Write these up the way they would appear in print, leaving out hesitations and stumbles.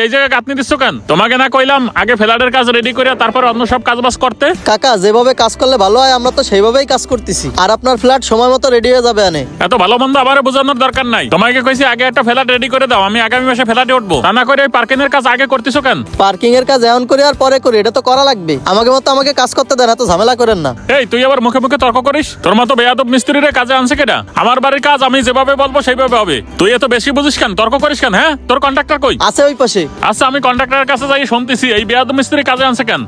এই জায়গায় গাঁথনি দিচ্ছ কেন? তোমাকে না কইলাম আগে ফ্ল্যাটের কাজ রেডি করে তারপর অন্য সব কাজ বাজ করতে? কাকা যেভাবে কাজ করলে ভালো হয় আমরা তো সেইভাবেই কাজ করতেছি, আর আপনার ফ্ল্যাট সময় মতো রেডি হয়ে যাবে। আনে এত ভালো মন্দ আবার বোঝানোর দরকার নাই। তোমাকে কইছি আগে একটা ফ্ল্যাট রেডি করে দাও, আমি আগামী মাসে ফ্ল্যাটে উঠবো। তা না করে এই পার্কিং এর কাজ আগে করতেছো কেন? পার্কিং এর কাজ এমন করি আর পরে করি, এটা তো করা লাগবে। আমাকে মতো আমাকে কাজ করতে দেন, এত ঝামেলা করেন না। এই তুই আবার মুখে মুখে তর্ক করিস? তোর মতো বেয়াদব মিস্ত্রিরে কাজে আনছে কেডা? আমার বাড়ির কাজ আমি যেভাবে বলবো সেইভাবে হবে। তুই এত বেশি বুঝিস কেন? তর্ক করিস কেন? হ্যাঁ, তোর কন্ট্রাক্টর কই? আছে ওই পাশে। আচ্ছা, আমি কন্ট্রাক্টরের কাছে যাই শুনতেছি এই বেয়াদব মিস্ত্রি কাজে আনছে কেন।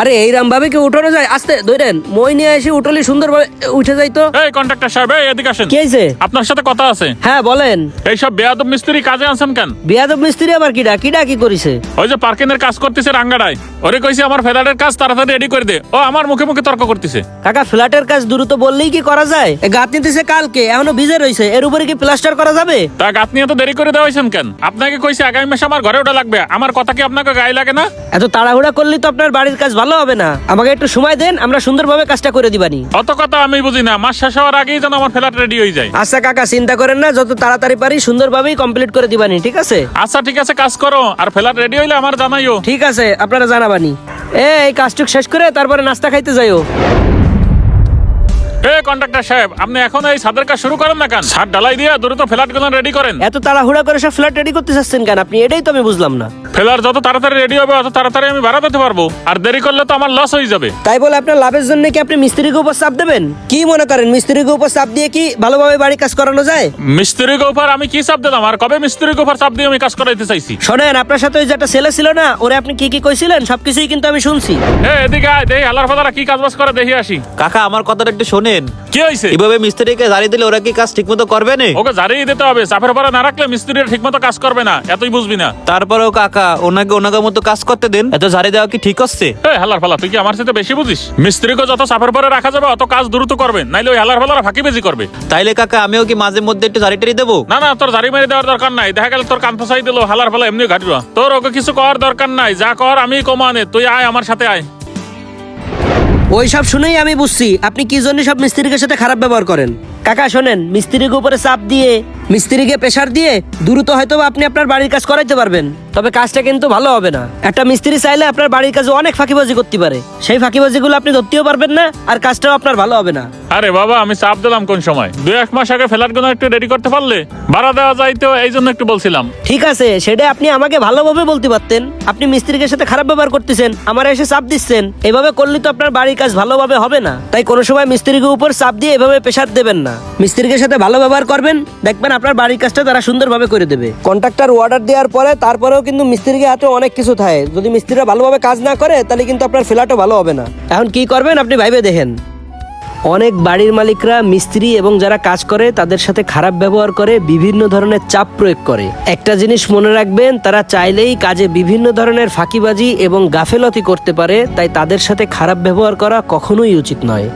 আরে এইরাম ভাবে কি উঠানো যায়? আস্তে ধরেন, মই নিয়ে এসে উঠলে সুন্দরভাবে উঠে যাইতো। এই কন্ট্রাক্টর সাহেব, এই এদিকে আসেন। কি হয়েছে? আপনার সাথে কথা আছে। হ্যাঁ বলেন। এইসব বেয়াদব মিস্ত্রি কাজে আনছেন কেন? বিয়াদব মিস্ত্রি আবার কিডা কি করিছে? ওই যে পার্কিং এর কাজ করতেছে রাঙ্গাড়ায়, ওরে কইছি আমার ফ্ল্যাটের কাজ তাড়াতাড়ি রেডি করে দে। ও আমার মুখে মুখে তর্ক করতেছে। কাকা ফ্ল্যাটের কাজ দ্রুত বললেই কি করা যায়? গাঁত নিতেছে কালকে, এখনো ভিজে রইছে, এর উপরে কি প্লাস্টার করা যাবে? তা গাঁথনি এত দেরি করে দেওয়াইছেন কেন? আপনাকে কইছি আগামী মাসে আমার ঘরে ওটা লাগবে। আমার কথা কি আপনাকে গায়ে লাগে না? এত তাড়াহুড়া করলে তো আপনার বাড়ির কাজ ভালো হবে না। আমাকে একটু সময় দেন, আমরা সুন্দরভাবে কাজটা করে দিবানি। অত কথা আমি বুঝি না, মাস শেষ হওয়ার আগেই যেন আমার ফ্ল্যাট রেডি হয়ে যায়। আচ্ছা কাকা চিন্তা করেন না, যত তাড়াতাড়ি পারি সুন্দরভাবেই কমপ্লিট করে দিবানি, ঠিক আছে? আচ্ছা ঠিক আছে, কাজ করো, আর ফ্ল্যাট রেডি হইলে আমার জানাইও। ঠিক আছে, আপনারা জানাবানি। এই কাজটুক শেষ করে তারপরে নাস্তা খাইতে যাইও। এ কন্ট্রাক্টর সাহেব, আপনি এখন এই ছাদের কাজ শুরু করেন না কেন? ছাদ ঢালাই দিয়ে দ্রুত ফ্ল্যাট গুলো রেডি করেন। এত তাড়াহুড়া করে সব ফ্ল্যাট রেডি করতে চাচ্ছেন কেন আপনি? এটাই তো আমি বুঝলাম না। ফ্ল্যাট যত তাড়াতাড়ি রেডি হবে অত তাড়াতাড়ি আমি ভাড়া দিতে পারবো, আর দেরি করলে তো আমার লস হয়ে যাবে। তাই বলে আপনার লাভের জন্য কি আপনি মিস্ত্রিকে উপর চাপ দেবেন? কি মনে করেন মিস্ত্রিকে উপর চাপ দিয়ে কি ভালোভাবে বাড়ি কাজ করানো যায়? মিস্ত্রির উপর আমি কি চাপ দিলাম? আর কবে মিস্ত্রির উপর চাপ দিয়ে আমি কাজ করাইতে চাইছি? শোনেন, আপনার সাথে ওই যে একটা ছেলে ছিল না, ওরে আপনি কি কি কইছিলেন সবকিছুই কিন্তু আমি শুনছি। এদিকে আয়, দেখি আলার ফালারা কি কাজ বাজ করে দেখি আসি। কাকা আমার কথাটা একটু শোনেন। কি হয়েছে? এভাবে মিস্ত্রিকে জানিয়ে দিলে ওরা কি কাজ ঠিকমতো করবে না? ওকে জারিয়ে দিতে হবে। চাপের উপরে না রাখলে মিস্ত্রিরা ঠিক মতো কাজ করবে না, এতই বুঝবি না। তারপরেও কাকা ওনাকে মতো কাজ করতে দেন। এত ঝাড়ি দেওয়া কি ঠিক হচ্ছে? হালার ফালা, তুই কি আমার সাথে বেশি বুঝিস? মিস্ত্রিকে যত চাপের পরে রাখা যাবে অত কাজ দ্রুত করবে, নাইলে ওই হালার ফালারা ফাঁকিবাজি করবে। তাইলে কাকা আমিও কি মাঝে মধ্যে একটু ঝাড়ি টাড়ি দেবো? না না, তোর জারি মেরে দেওয়ার দরকার নাই। দেখা গেল তোর কান ফসাই দিল, হালার ফালা এমনি ঘাটল। তোর ওকে কিছু করার দরকার নাই, যা কর আমি কমানে। তুই আয় আমার সাথে আয়। ওই সব শুনেই আমি বুঝছি আপনি কি জন্য সব মিস্ত্রিকের সাথে খারাপ ব্যবহার করেন। কাকা শোনেন, মিস্ত্রিকে উপরে চাপ দিয়ে, মিস্ত্রিকে প্রেসার দিয়ে দ্রুত হয়তো আপনি আপনার বাড়ির কাজ করাইতে পারবেন, তবে কাজটা কিন্তু ভালো হবে না। একটা মিস্ত্রি চাইলে আপনার বাড়ির কাজে অনেক ফাঁকিবাজি করতে পারে, সেই ফাঁকিবাজিগুলো আপনি ধরতেও পারবেন না, আর কাজটাও আপনার ভালো হবে না। আরে বাবা, আমি চাপ দিলাম কোন সময়? 2-1 মাস আগে ফ্ল্যাট গুলো একটু রেডি করতে পারলে ভাড়া দেওয়া যাইতো, এই জন্য একটু বলছিলাম। ঠিক আছে, সেটা আপনি আমাকে ভালোভাবে বলতে পারতেন। আপনি মিস্ত্রিকের সাথে খারাপ ব্যবহার করতেছেন, আমার এসে চাপ দিচ্ছেন। এভাবে করলে তো আপনার বাড়ির কাজ ভালোভাবে হবে না। তাই কোনো সময় মিস্ত্রিকে উপর চাপ দিয়ে এভাবে প্রেসার দেবেন না। মিস্ত্রিকের সাথে ভালো ব্যবহার করবেন, দেখবেন আপনার বাড়ির কাজটা তারা সুন্দরভাবে করে দেবে। কন্ট্রাক্টর অর্ডার দেওয়ার পরে তারপরেও কিন্তু মিস্ত্রিকে হাতে অনেক কিছু থাকে। যদি মিস্ত্রিরা ভালোভাবে কাজ না করে তাহলে কিন্তু আপনার ফ্ল্যাটও ভালো হবে না। এখন কি করবেন আপনি ভাইবে দেখেন। অনেক বাড়ির মালিকরা মিস্ত্রি এবং যারা কাজ করে তাদের সাথে খারাপ ব্যবহার করে, বিভিন্ন ধরনের চাপ প্রয়োগ করে। একটা জিনিস মনে রাখবেন, তারা চাইলেই কাজে বিভিন্ন ধরনের ফাঁকিবাজি এবং গাফেলতি করতে পারে। তাই তাদের সাথে খারাপ ব্যবহার করা কখনোই উচিত নয়।